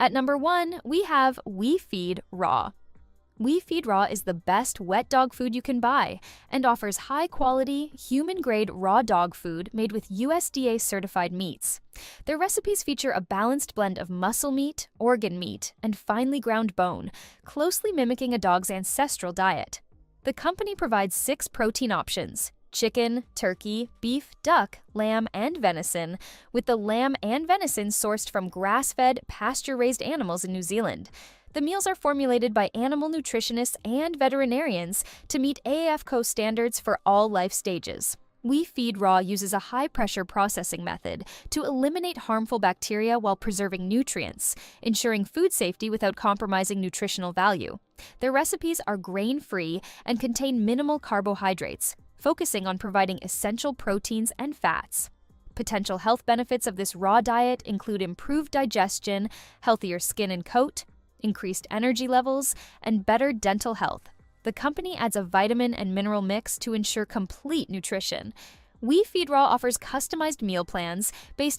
At number 1, we have We Feed Raw. We Feed Raw is the best wet dog food you can buy and offers high-quality, human-grade raw dog food made with USDA-certified meats. Their recipes feature a balanced blend of muscle meat, organ meat, and finely ground bone, closely mimicking a dog's ancestral diet. The company provides 6 protein options: chicken, turkey, beef, duck, lamb, and venison, with the lamb and venison sourced from grass-fed, pasture-raised animals in New Zealand. The meals are formulated by animal nutritionists and veterinarians to meet AAFCO standards for all life stages. We Feed Raw uses a high-pressure processing method to eliminate harmful bacteria while preserving nutrients, ensuring food safety without compromising nutritional value. Their recipes are grain-free and contain minimal carbohydrates, focusing on providing essential proteins and fats. Potential health benefits of this raw diet include improved digestion, healthier skin and coat, increased energy levels, and better dental health. The company adds a vitamin and mineral mix to ensure complete nutrition. We Feed Raw offers customized meal plans based